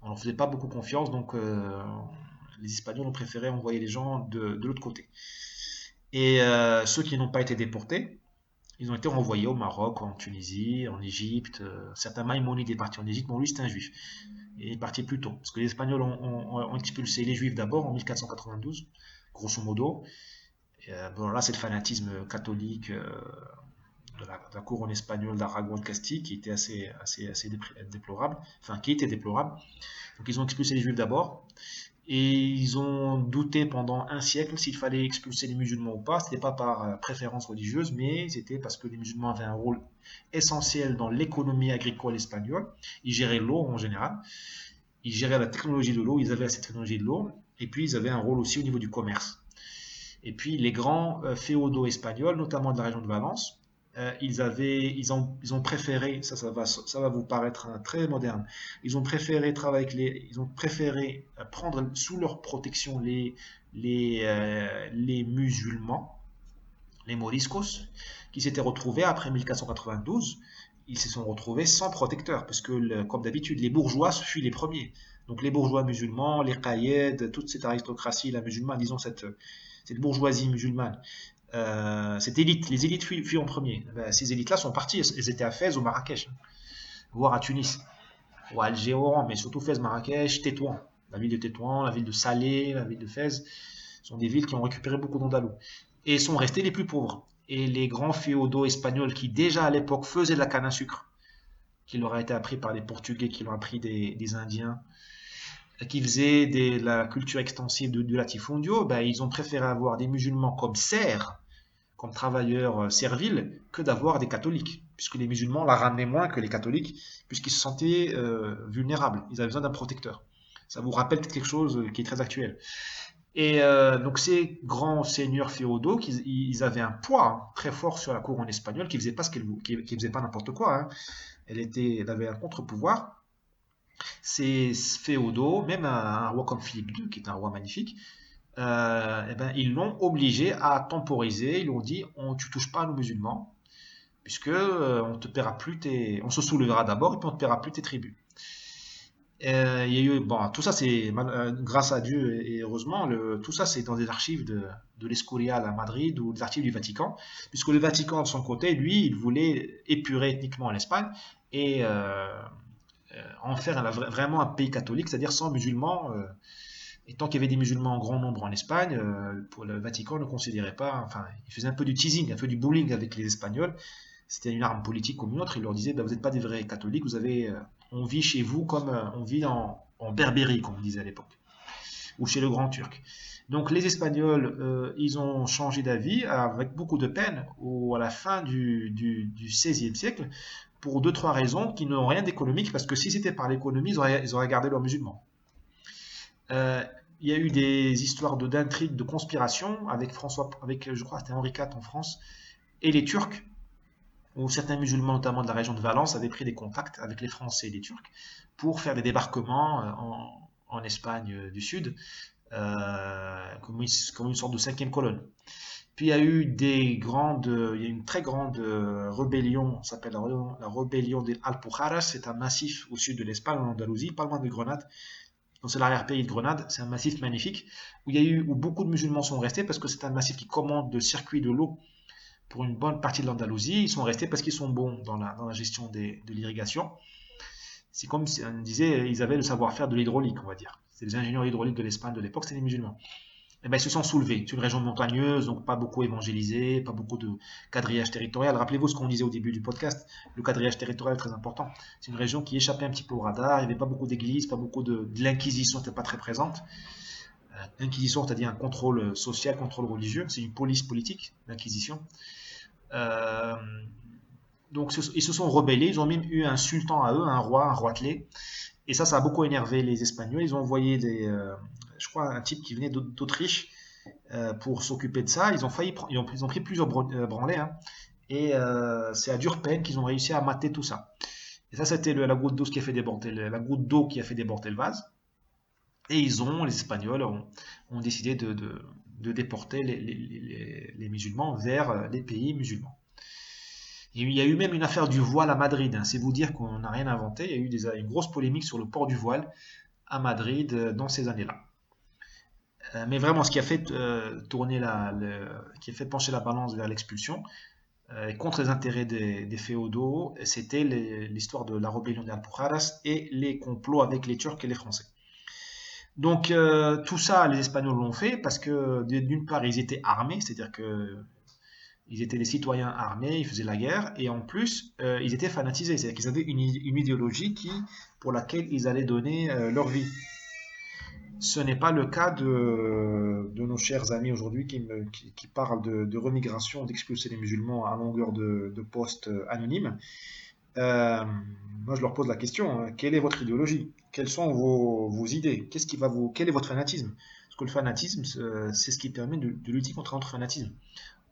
On leur faisait pas beaucoup confiance, donc les Espagnols ont préféré envoyer les gens de l'autre côté. Et ceux qui n'ont pas été déportés, Ils ont été renvoyés au Maroc, en Tunisie, en Égypte. Certains Maïmonide est parti en Égypte, bon lui c'est un juif. Il est parti plus tôt. Parce que les Espagnols ont expulsé les Juifs d'abord en 1492, grosso modo. Bon, là, c'est le fanatisme catholique de la couronne espagnole d'Aragon de Castille qui était assez déplorable. Enfin, qui était déplorable. Donc, ils ont expulsé les Juifs d'abord. Et ils ont douté pendant un siècle s'il fallait expulser les musulmans ou pas. C'était pas par préférence religieuse, mais c'était parce que les musulmans avaient un rôle essentiel dans l'économie agricole espagnole. Ils géraient l'eau en général. Ils géraient la technologie de l'eau. Ils avaient cette technologie de l'eau. Et puis, ils avaient un rôle aussi au niveau du commerce. Et puis les grands féodaux espagnols, notamment de la région de Valence, ils ont préféré, ça va vous paraître très moderne, ils ont préféré prendre sous leur protection les musulmans, les moriscos, qui s'étaient retrouvés après 1492. Ils se sont retrouvés sans protecteur, parce que, comme d'habitude, les bourgeois fuient les premiers. Donc les bourgeois musulmans, les caïds, toute cette aristocratie, la musulmane, disons cette bourgeoisie musulmane, cette élite, les élites fuient en premier. Ben, ces élites-là sont parties, elles étaient à Fès ou Marrakech, voire à Tunis, ou à Alger, Oran, mais surtout Fès, Marrakech, Tétouan. La ville de Tétouan, la ville de Salé, la ville de Fès, sont des villes qui ont récupéré beaucoup d'Andalous. Et sont restés les plus pauvres. Et les grands féodaux espagnols qui déjà à l'époque faisaient de la canne à sucre, qui leur a été appris par les Portugais, qui l'ont appris des Indiens, qui faisaient la culture extensive du latifundio, ben, ils ont préféré avoir des musulmans comme serfs, comme travailleurs serviles, que d'avoir des catholiques, puisque les musulmans la ramenaient moins que les catholiques, puisqu'ils se sentaient vulnérables, ils avaient besoin d'un protecteur. Ça vous rappelle peut-être quelque chose qui est très actuel. Et donc ces grands seigneurs féodaux, ils avaient un poids très fort sur la couronne espagnole, qui faisait pas qui faisait pas n'importe quoi, hein. Elle avait un contre-pouvoir. Ces féodaux, même un roi comme Philippe II, qui est un roi magnifique, eh ben, ils l'ont obligé à temporiser. Ils l'ont dit, tu touches pas à nos musulmans, puisque on te paiera plus on se soulèvera d'abord et puis on te paiera plus tes tribus. Il y a eu, bon, tout ça c'est grâce à Dieu et heureusement, tout ça c'est dans des archives de l'Escorial à Madrid ou des archives du Vatican, puisque le Vatican de son côté, lui, il voulait épurer ethniquement l'Espagne et en faire vraiment un pays catholique, c'est-à-dire sans musulmans. Et tant qu'il y avait des musulmans en grand nombre en Espagne, pour le Vatican ne considérait pas, enfin, il faisait un peu du teasing, un peu du bullying avec les Espagnols. C'était une arme politique comme une autre. Il leur disait, bah, vous n'êtes pas des vrais catholiques, on vit chez vous comme on vit en Berbérie, comme on disait à l'époque, ou chez le Grand Turc. Donc les Espagnols, ils ont changé d'avis avec beaucoup de peine à la fin du XVIe siècle, pour deux, trois raisons qui n'ont rien d'économique, parce que si c'était par l'économie, ils auraient gardé leurs musulmans. Euh, il y a eu des histoires d'intrigues, de conspiration avec je crois, c'était Henri IV en France, et les Turcs, où certains musulmans, notamment de la région de Valence, avaient pris des contacts avec les Français et les Turcs pour faire des débarquements en Espagne du Sud, comme une sorte de cinquième colonne. Puis il y a eu une très grande rébellion, ça s'appelle la rébellion des Alpujarras, c'est un massif au sud de l'Espagne, en Andalousie, pas loin de Grenade. Donc c'est l'arrière-pays de Grenade, c'est un massif magnifique où beaucoup de musulmans sont restés parce que c'est un massif qui commande le circuit de l'eau pour une bonne partie de l'Andalousie. Ils sont restés parce qu'ils sont bons dans la gestion de l'irrigation. C'est comme si on disait, ils avaient le savoir-faire de l'hydraulique, on va dire. C'est les ingénieurs hydrauliques de l'Espagne de l'époque, c'était les musulmans. Et ben, ils se sont soulevés. C'est une région montagneuse, donc pas beaucoup évangélisée, pas beaucoup de quadrillage territorial. Rappelez-vous ce qu'on disait au début du podcast, le quadrillage territorial est très important. C'est une région qui échappait un petit peu au radar, il n'y avait pas beaucoup d'églises, pas beaucoup de l'inquisition n'était pas très présente. L'inquisition, c'est-à-dire un contrôle social, contrôle religieux, c'est une police politique, l'inquisition. Euh, donc ils se sont rebellés, ils ont même eu un sultan à eux, un roi-telé. Et ça a beaucoup énervé les Espagnols. Ils ont envoyé je crois, un type qui venait d'Autriche pour s'occuper de ça. Ils ont pris plusieurs branlées, hein. Et c'est à dure peine qu'ils ont réussi à mater tout ça. Et ça, c'était la goutte d'eau qui a fait déborder le vase. Et les Espagnols ont décidé de déporter les musulmans vers les pays musulmans. Et il y a eu même une affaire du voile à Madrid, hein. C'est vous dire qu'on n'a rien inventé. Il y a eu une grosse polémique sur le port du voile à Madrid dans ces années-là. Mais vraiment, ce qui a fait qui a fait pencher la balance vers l'expulsion, et contre les intérêts des féodaux. C'était l'histoire de la rébellion des Alpujarras et les complots avec les Turcs et les Français. Donc tout ça, les Espagnols l'ont fait parce que d'une part, ils étaient armés, c'est-à-dire que ils étaient des citoyens armés, ils faisaient la guerre, et en plus, ils étaient fanatisés, c'est-à-dire qu'ils avaient une idéologie pour laquelle ils allaient donner leur vie. Ce n'est pas le cas de nos chers amis aujourd'hui qui parlent de remigration, d'expulser les musulmans à longueur de postes anonymes. Euh, Moi, je leur pose la question, hein, quelle est votre idéologie? Quelles sont vos idées? Quel est votre fanatisme? Parce que le fanatisme, c'est ce qui permet de lutter contre notre fanatisme.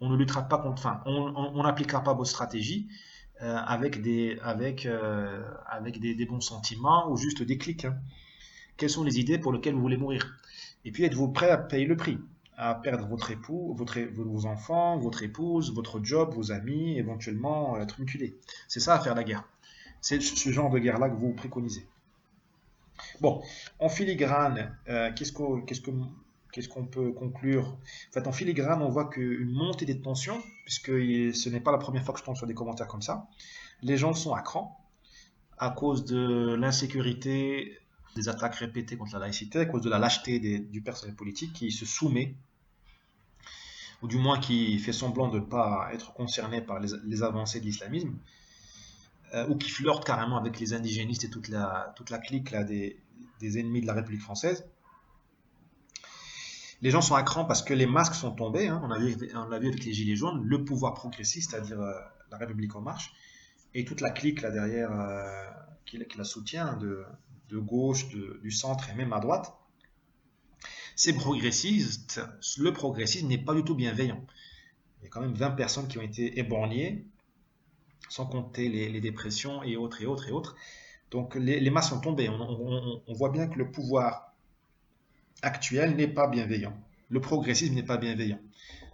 On ne luttera pas contre, enfin, on n'appliquera pas votre stratégie avec des bons sentiments ou juste des clics, hein. Quelles sont les idées pour lesquelles vous voulez mourir? Et puis, êtes-vous prêt à payer le prix? À perdre votre époux, vos enfants, votre épouse, votre job, vos amis, éventuellement être mutilé. C'est ça, à faire la guerre. C'est ce genre de guerre-là que vous préconisez. Bon, en filigrane, qu'est-ce qu'on peut conclure? En fait, en filigrane, on voit qu'une montée des tensions, puisque ce n'est pas la première fois que je tombe sur des commentaires comme ça. Les gens sont à cran à cause de l'insécurité, des attaques répétées contre la laïcité, à cause de la lâcheté du personnel politique qui se soumet, ou du moins qui fait semblant de ne pas être concerné par les avancées de l'islamisme, ou qui flirte carrément avec les indigénistes et toute la clique là, des ennemis de la République française. Les gens sont à cran parce que les masques sont tombés, hein. On l'a vu avec les Gilets jaunes, le pouvoir progressiste, c'est-à-dire la République en marche, et toute la clique là derrière qui la soutient, de gauche, du centre et même à droite. Ces progressistes, le progressisme n'est pas du tout bienveillant. Il y a quand même 20 personnes qui ont été éborgnées, sans compter les dépressions et autres et autres et autres. Donc les masses sont tombées. On voit bien que le pouvoir actuel n'est pas bienveillant. Le progressisme n'est pas bienveillant.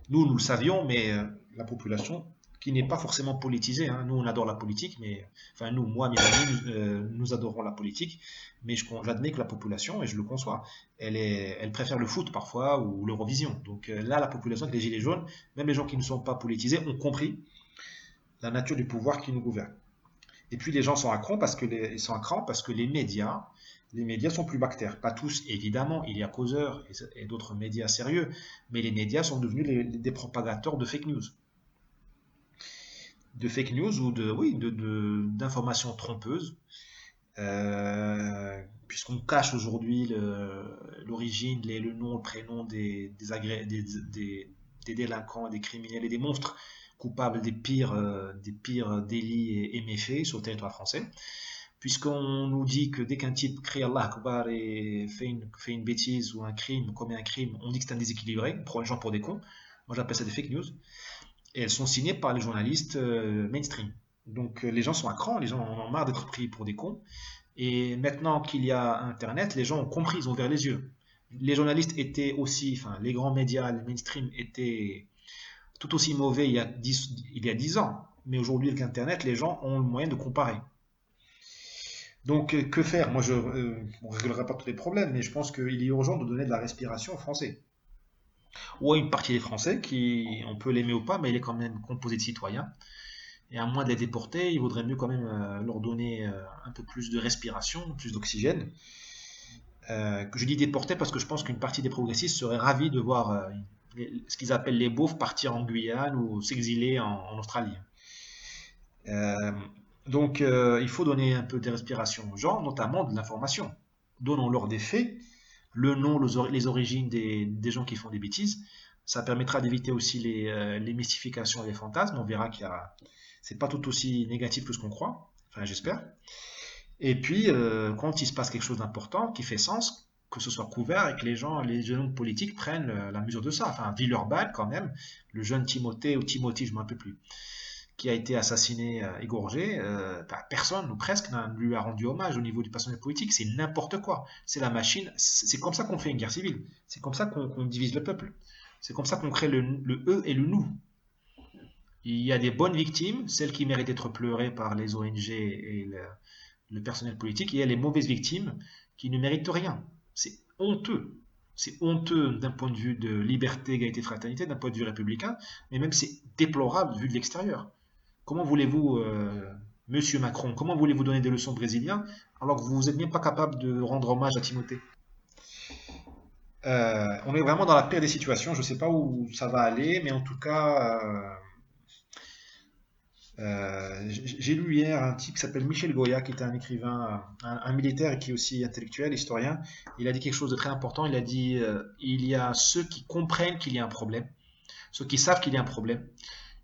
Nous le savions, mais la population, qui n'est pas forcément politisée, hein. Nous, on adore la politique, mais enfin nous, moi, mes amis, nous adorons la politique, mais j'admets que la population, et je le conçois, elle préfère le foot parfois ou l'Eurovision. Donc là, la population, avec les gilets jaunes, même les gens qui ne sont pas politisés, ont compris la nature du pouvoir qui nous gouverne. Et puis les gens sont à cran parce que ils sont à cran parce que les médias sont plus bactères. Pas tous, évidemment, il y a Causeur et d'autres médias sérieux, mais les médias sont devenus des propagateurs de fake news. De fake news ou oui, d'informations trompeuses, puisqu'on cache aujourd'hui l'origine, le nom, le prénom des délinquants, des criminels et des monstres coupables des pires délits et méfaits sur le territoire français. Puisqu'on nous dit que dès qu'un type crie Allah Akbar et fait une bêtise ou un crime, commet un crime, on dit que c'est un déséquilibré, on prend les gens pour des cons. Moi j'appelle ça des fake news. Et elles sont signées par les journalistes mainstream. Donc les gens sont à cran, les gens en ont marre d'être pris pour des cons. Et maintenant qu'il y a Internet, les gens ont compris, ils ont ouvert les yeux. Les journalistes étaient aussi, enfin les grands médias, les mainstream étaient tout aussi mauvais il y a 10 ans. Mais aujourd'hui avec Internet, les gens ont le moyen de comparer. Donc que faire? Moi, on ne réglerait pas tous les problèmes, mais je pense qu'il est urgent de donner de la respiration aux Français. Ou à une partie des Français qui, on peut l'aimer ou pas, mais il est quand même composé de citoyens. Et à moins d'être déportés, il vaudrait mieux quand même leur donner un peu plus de respiration, plus d'oxygène. Que je dis déportés parce que je pense qu'une partie des progressistes serait ravie de voir ce qu'ils appellent les beaufs partir en Guyane ou s'exiler en Australie. Euh, donc il faut donner un peu de respiration aux gens, notamment de l'information. Donnons-leur des faits, le nom, les origines des gens qui font des bêtises. Ça permettra d'éviter aussi les mystifications et les fantasmes. On verra c'est pas tout aussi négatif que ce qu'on croit. Enfin, j'espère. Et puis, quand il se passe quelque chose d'important, qui fait sens, que ce soit couvert et que les jeunes politiques prennent la mesure de ça. Enfin, Villeurbanne, quand même, le jeune Timothée ou Timothy, je ne me rappelle plus, qui a été assassiné, égorgé, personne, ou presque, ne lui a rendu hommage au niveau du personnel politique. C'est n'importe quoi. C'est la machine. C'est comme ça qu'on fait une guerre civile. C'est comme ça qu'on divise le peuple. C'est comme ça qu'on crée le eux et le nous. Il y a des bonnes victimes, celles qui méritent d'être pleurées par les ONG et le personnel politique, et il y a les mauvaises victimes qui ne méritent rien. C'est honteux. C'est honteux d'un point de vue de liberté, égalité, fraternité, d'un point de vue républicain, mais même c'est déplorable vu de l'extérieur. Comment voulez-vous, Monsieur Macron, comment voulez-vous donner des leçons aux Brésiliens alors que vous n'êtes même pas capable de rendre hommage à Timothée? On est vraiment dans la pire des situations. Je ne sais pas où ça va aller, mais en tout cas, j'ai lu hier un type qui s'appelle Michel Goya, qui était un écrivain, un militaire et qui est aussi intellectuel, historien. Il a dit quelque chose de très important. Il a dit, il y a ceux qui comprennent qu'il y a un problème, ceux qui savent qu'il y a un problème.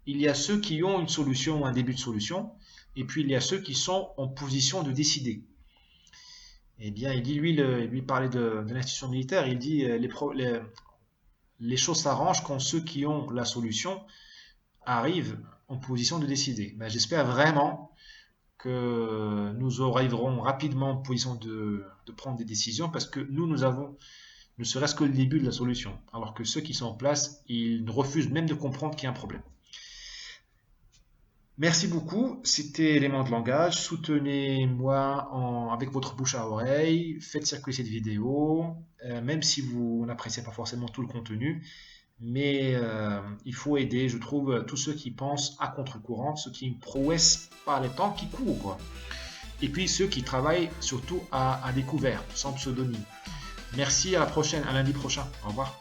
Il y a ceux qui ont une solution ou un début de solution. Et puis il y a ceux qui sont en position de décider. Eh bien, il dit, lui parlait de l'institution militaire, il dit, les choses s'arrangent quand ceux qui ont la solution arrivent en position de décider. Ben, j'espère vraiment que nous arriverons rapidement en position de prendre des décisions parce que nous avons ne serait-ce que le début de la solution. Alors que ceux qui sont en place, ils refusent même de comprendre qu'il y a un problème. Merci beaucoup, c'était Éléments de langage. Soutenez-moi avec votre bouche à oreille, faites circuler cette vidéo, même si vous n'appréciez pas forcément tout le contenu. Mais il faut aider, je trouve, tous ceux qui pensent à contre-courant, ceux qui prouessent par les temps qui courent. Et puis ceux qui travaillent surtout à découvert, sans pseudonyme. Merci, à la prochaine, à lundi prochain. Au revoir.